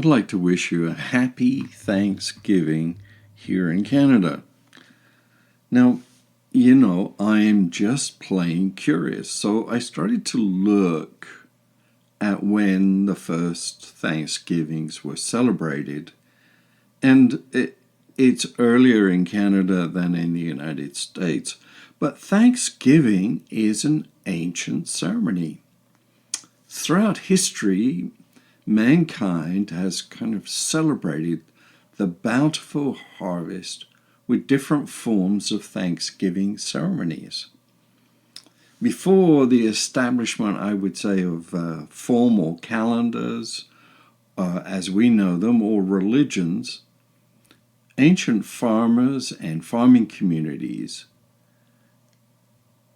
I'd like to wish you a happy Thanksgiving here in Canada. Now, I'm just plain curious, so I started to look at when the first Thanksgivings were celebrated, and it's earlier in Canada than in the United States, but Thanksgiving is an ancient ceremony. Throughout history, mankind has kind of celebrated the bountiful harvest with different forms of Thanksgiving ceremonies. Before the establishment, I would say, of formal calendars, as we know them, or religions, ancient farmers and farming communities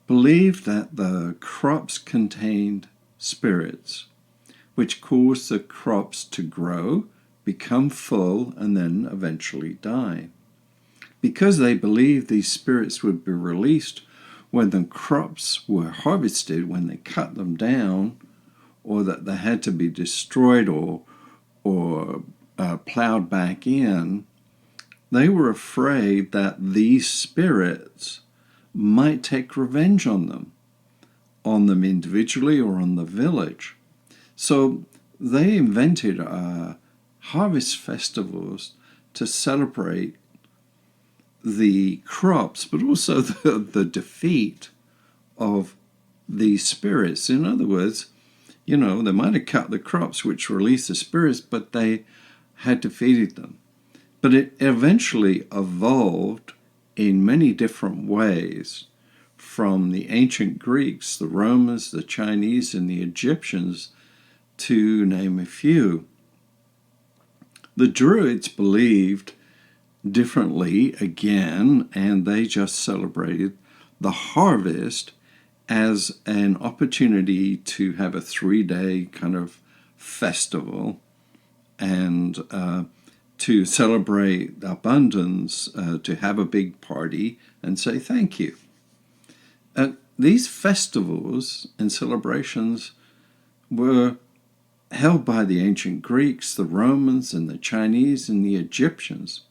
believed that the crops contained spirits, which caused the crops to grow, become full, and then eventually die. Because they believed these spirits would be released when the crops were harvested, when they cut them down, or that they had to be destroyed or plowed back in, they were afraid that these spirits might take revenge on them individually or on the village. So they invented harvest festivals to celebrate the crops, but also the defeat of these spirits. In other words, they might have cut the crops which released the spirits, but they had defeated them. But it eventually evolved in many different ways from the ancient Greeks, the Romans, the Chinese, and the Egyptians, to name a few. The Druids believed differently again, and they just celebrated the harvest as an opportunity to have a 3-day kind of festival and to celebrate abundance, to have a big party and say thank you. These festivals and celebrations were held by the ancient Greeks, the Romans, and the Chinese, and the Egyptians.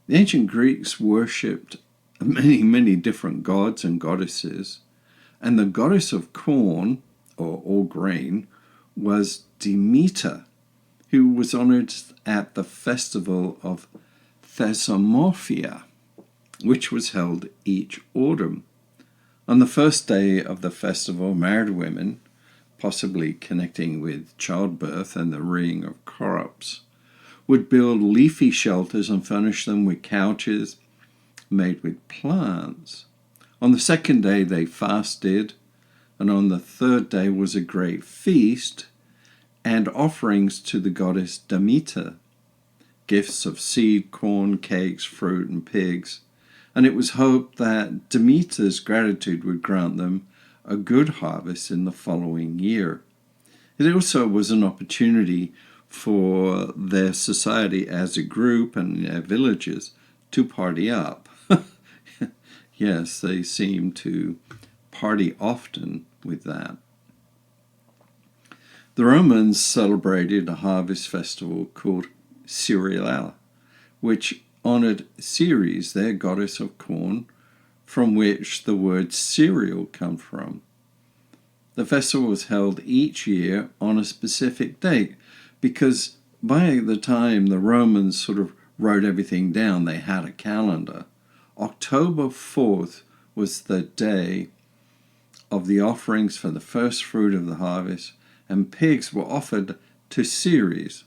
The ancient Greeks worshipped many, many different gods and goddesses, and the goddess of corn, or all grain, was Demeter, who was honored at the festival of Thessamorphia, which was held each autumn. On the first day of the festival, married women, possibly connecting with childbirth and the rearing of crops, would build leafy shelters and furnish them with couches made with plants. On the second day they fasted, and on the third day was a great feast and offerings to the goddess Demeter, gifts of seed, corn, cakes, fruit, and pigs. And it was hoped that Demeter's gratitude would grant them a good harvest in the following year. It also was an opportunity for their society as a group and their villages to party up. Yes, they seem to party often with that. The Romans celebrated a harvest festival called Cerealia, which honored Ceres, their goddess of corn, from which the word cereal comes from. The festival was held each year on a specific date, because by the time the Romans sort of wrote everything down, they had a calendar. October 4th was the day of the offerings for the first fruit of the harvest, and pigs were offered to Ceres.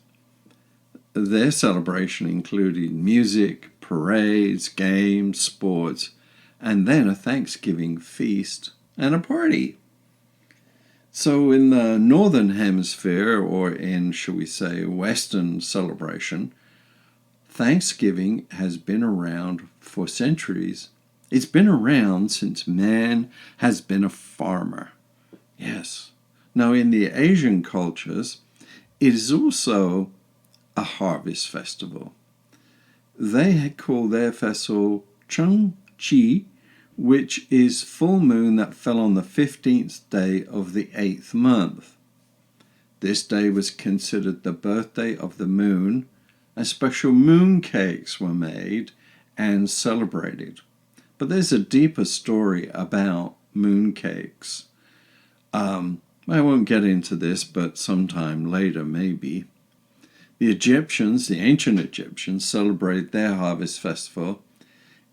Their celebration included music, parades, games, sports, and then a Thanksgiving feast and a party. So in the Northern Hemisphere, or in, shall we say, Western celebration, Thanksgiving has been around for centuries. It's been around since man has been a farmer. Yes. Now in the Asian cultures, it is also a harvest festival. They call their festival Cheng-Chi, which is full moon that fell on the 15th day of the 8th month. This day was considered the birthday of the moon, and special moon cakes were made and celebrated. But there's a deeper story about moon cakes. I won't get into this, but sometime later maybe. The Egyptians, the ancient Egyptians, celebrate their harvest festival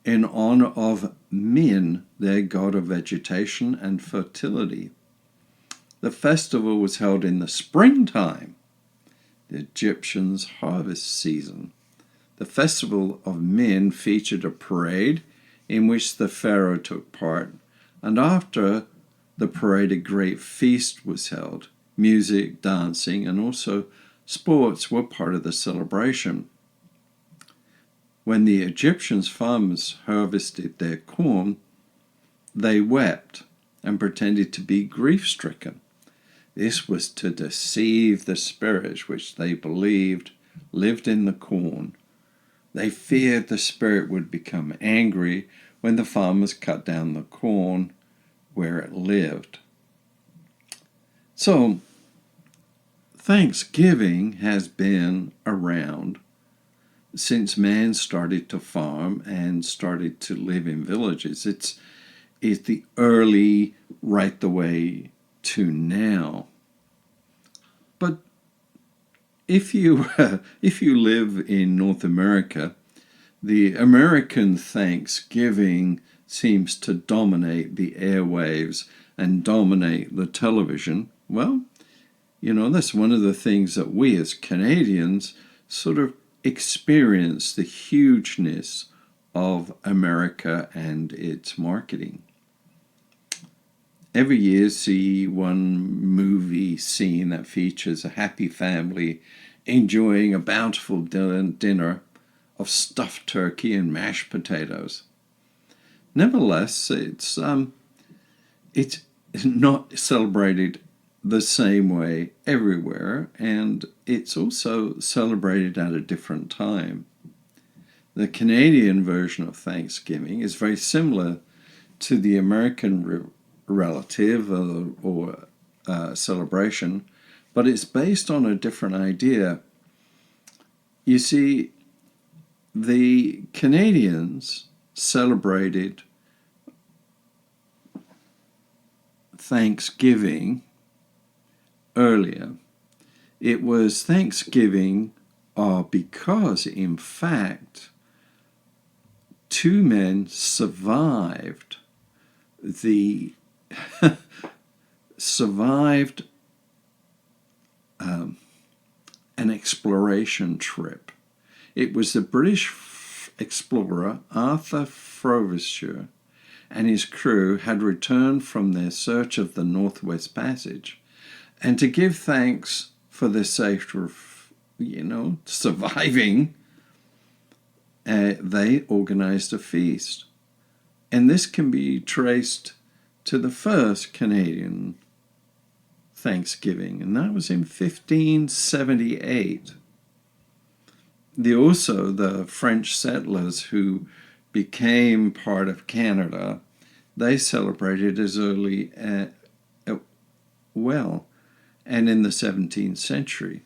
in honor of Min, their god of vegetation and fertility. The festival was held in the springtime, the Egyptians' harvest season. The festival of Min featured a parade in which the pharaoh took part, and after the parade a great feast was held. Music, dancing, and also sports were part of the celebration. When the Egyptians' farmers harvested their corn, they wept and pretended to be grief-stricken. This was to deceive the spirit which they believed lived in the corn. They feared the spirit would become angry when the farmers cut down the corn where it lived. So, Thanksgiving has been around since man started to farm and started to live in villages. It's the early right the way to now. But if you live in North America, the American Thanksgiving seems to dominate the airwaves and dominate the television. Well, that's one of the things that we as Canadians sort of experience, the hugeness of America and its marketing. Every year see one movie scene that features a happy family enjoying a bountiful dinner of stuffed turkey and mashed potatoes. Nevertheless, it's not celebrated the same way everywhere, and it's also celebrated at a different time. The Canadian version of Thanksgiving is very similar to the American relative or celebration, but it's based on a different idea. You see, the Canadians celebrated Thanksgiving earlier. It was Thanksgiving because, in fact, two men survived an exploration trip. It was the British explorer Arthur Frobisher and his crew had returned from their search of the Northwest Passage, and to give thanks for their safe, surviving, they organized a feast. And this can be traced to the first Canadian Thanksgiving, and that was in 1578. The French settlers who became part of Canada, they celebrated as early and in the 17th century.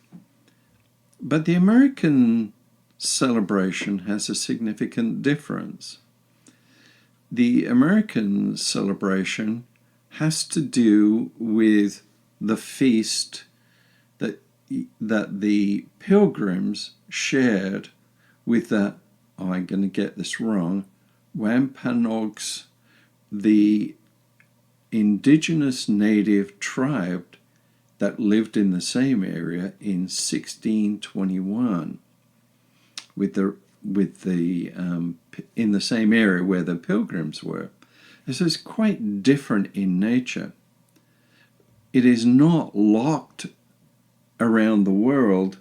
But the American celebration has a significant difference. The American celebration has to do with the feast that the Pilgrims shared with I'm going to get this wrong, Wampanoags, the indigenous native tribe that lived in the same area in 1621, in the same area where the Pilgrims were. This is quite different in nature. It is not locked around the world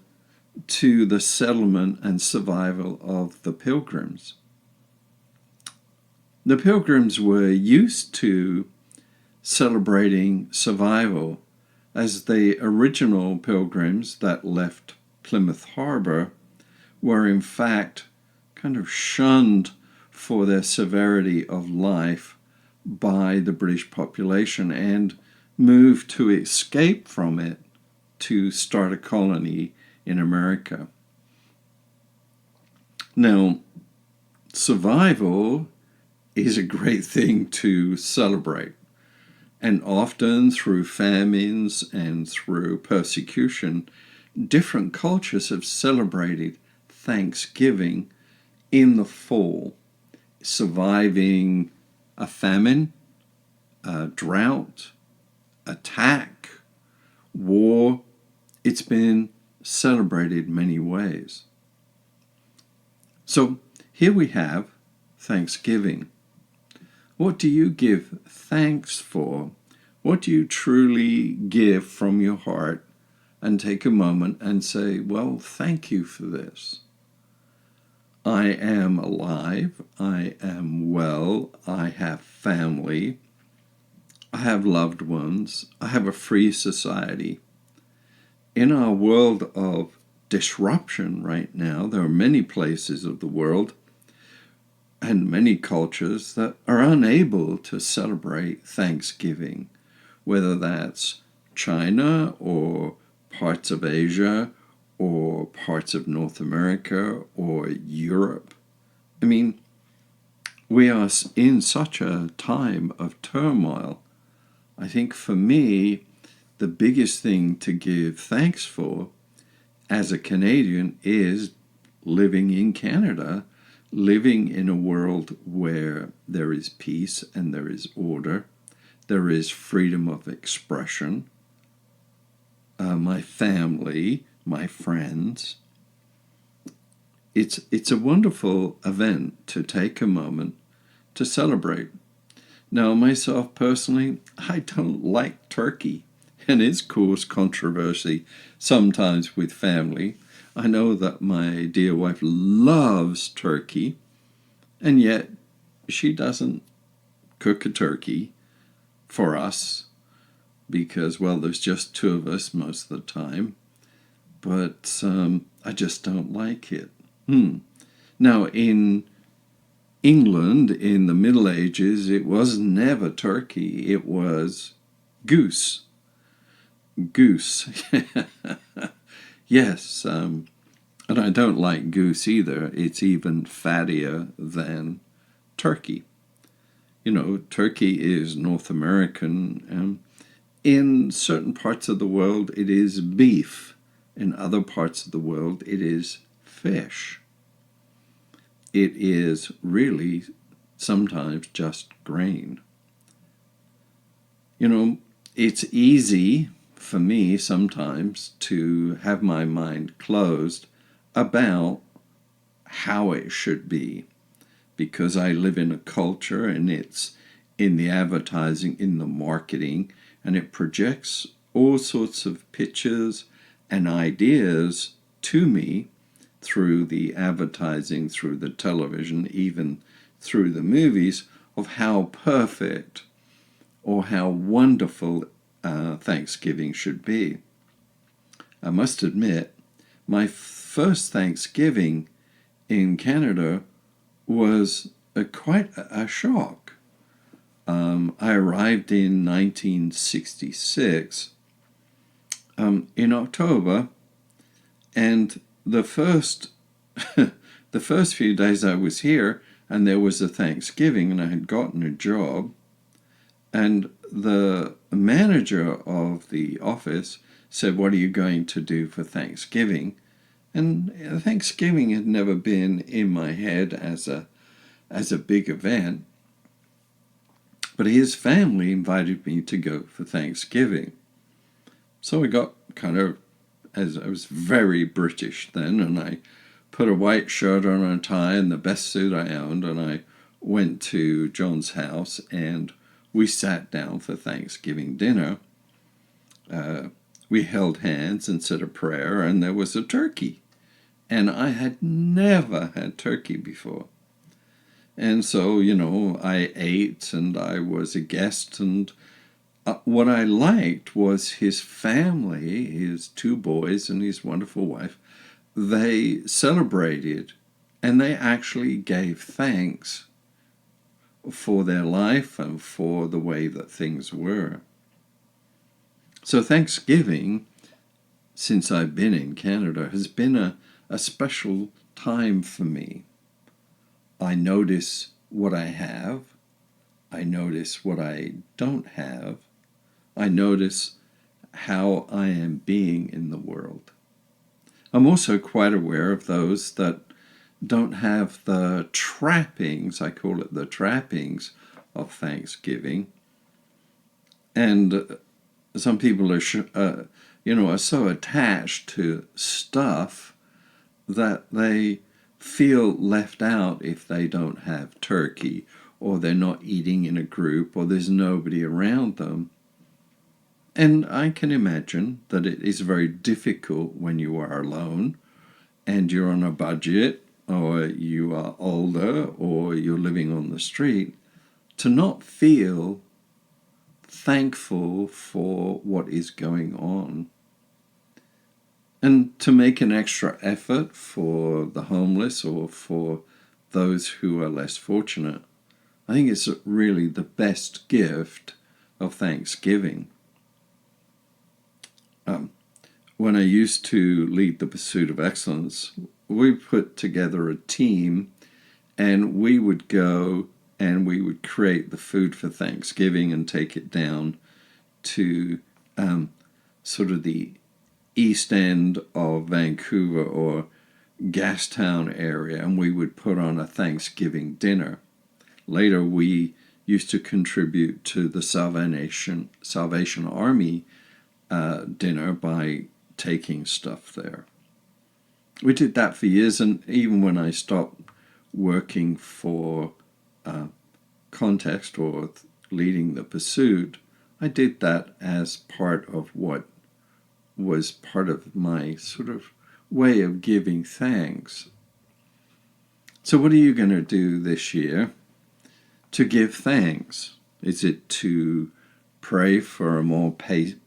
to the settlement and survival of the Pilgrims. The Pilgrims were used to celebrating survival, as the original Pilgrims that left Plymouth Harbor were in fact kind of shunned for their severity of life by the British population and moved to escape from it to start a colony in America. Now, survival is a great thing to celebrate. And often through famines and through persecution, different cultures have celebrated Thanksgiving in the fall, surviving a famine, a drought, attack, war. It's been celebrated many ways. So here we have Thanksgiving. What do you give thanks for? What do you truly give from your heart and take a moment and say, well, thank you for this. I am alive. I am well. I have family. I have loved ones. I have a free society. In our world of disruption right now, there are many places of the world and many cultures that are unable to celebrate Thanksgiving, whether that's China or parts of Asia or parts of North America or Europe. I mean, we are in such a time of turmoil. I think for me, the biggest thing to give thanks for as a Canadian is living in Canada, living in a world where there is peace and there is order, there is freedom of expression, my family, my friends. It's a wonderful event to take a moment to celebrate. Now, myself personally, I don't like turkey, and it's caused controversy sometimes with family. I know that my dear wife loves turkey, and yet she doesn't cook a turkey for us because, well, there's just two of us most of the time. But I just don't like it. Now, in England, in the Middle Ages, it was never turkey. It was goose. Goose. Yes, and I don't like goose either. It's even fattier than turkey. You know, turkey is North American. In certain parts of the world, it is beef. In other parts of the world, it is fish. It is really sometimes just grain. You know, it's easy for me sometimes to have my mind closed about how it should be, because I live in a culture and it's in the advertising, in the marketing, and it projects all sorts of pictures and ideas to me through the advertising, through the television, even through the movies, of how perfect or how wonderful Thanksgiving should be. I must admit, my first Thanksgiving in Canada was quite a shock. I arrived in 1966 in October, and the first the first few days I was here, and there was a Thanksgiving, and I had gotten a job, and the manager of the office said, "What are you going to do for Thanksgiving?" And Thanksgiving had never been in my head as a big event, but his family invited me to go for Thanksgiving. So I got kind of, as I was very British then, and I put a white shirt on and a tie and the best suit I owned, and I went to John's house and we sat down for Thanksgiving dinner. We held hands and said a prayer, and there was a turkey. And I had never had turkey before. And so, you know, I ate and I was a guest, and what I liked was his family, his two boys and his wonderful wife. They celebrated and they actually gave thanks for their life and for the way that things were. So Thanksgiving since I've been in Canada has been a special time for me. I notice what I have. I notice what I don't have. I notice how I am being in the world. I'm also quite aware of those that don't have the trappings, I call it the trappings of Thanksgiving. And some people are, are so attached to stuff that they feel left out if they don't have turkey, or they're not eating in a group, or there's nobody around them. And I can imagine that it is very difficult when you are alone and you're on a budget, or you are older, or you're living on the street, to not feel thankful for what is going on. And to make an extra effort for the homeless or for those who are less fortunate. I think it's really the best gift of Thanksgiving. When I used to lead the Pursuit of Excellence, we put together a team, and we would go and we would create the food for Thanksgiving and take it down to sort of the east end of Vancouver or Gastown area, and we would put on a Thanksgiving dinner. Later, we used to contribute to the Salvation Army dinner by taking stuff there. We did that for years, and even when I stopped working for Context or leading the Pursuit, I did that as part of what was part of my sort of way of giving thanks. So what are you going to do this year to give thanks? Is it to pray for a more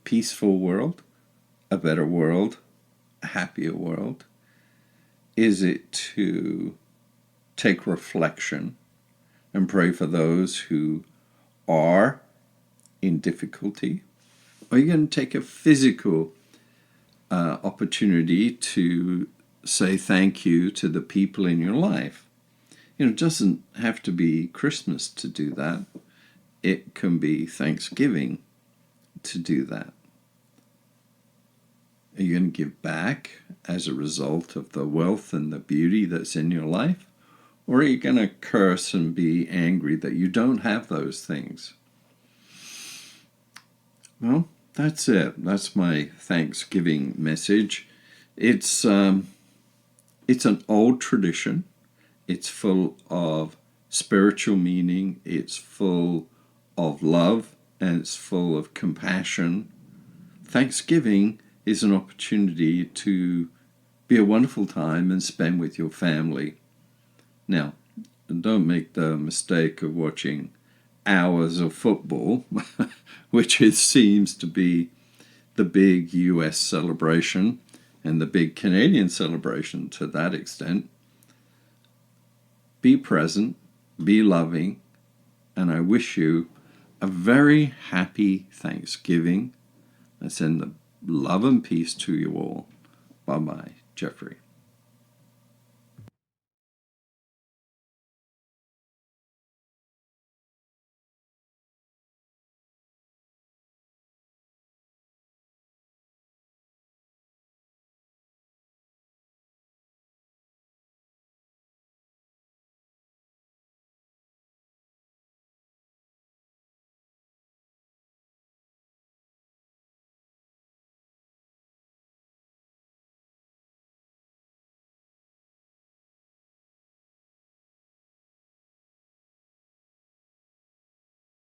peaceful world, a better world, a happier world? Is it to take reflection and pray for those who are in difficulty? Or are you going to take a physical opportunity to say thank you to the people in your life? It doesn't have to be Christmas to do that. It can be Thanksgiving to do that. Are you going to give back as a result of the wealth and the beauty that's in your life? Or are you going to curse and be angry that you don't have those things? Well, that's it. That's my Thanksgiving message. It's an old tradition. It's full of spiritual meaning. It's full of love, and it's full of compassion. Thanksgiving is an opportunity to be a wonderful time and spend with your family. Now, don't make the mistake of watching hours of football, which seems to be the big US celebration and the big Canadian celebration to that extent. Be present, be loving, and I wish you a very happy Thanksgiving. I send the love and peace to you all. Bye-bye, Jeffrey.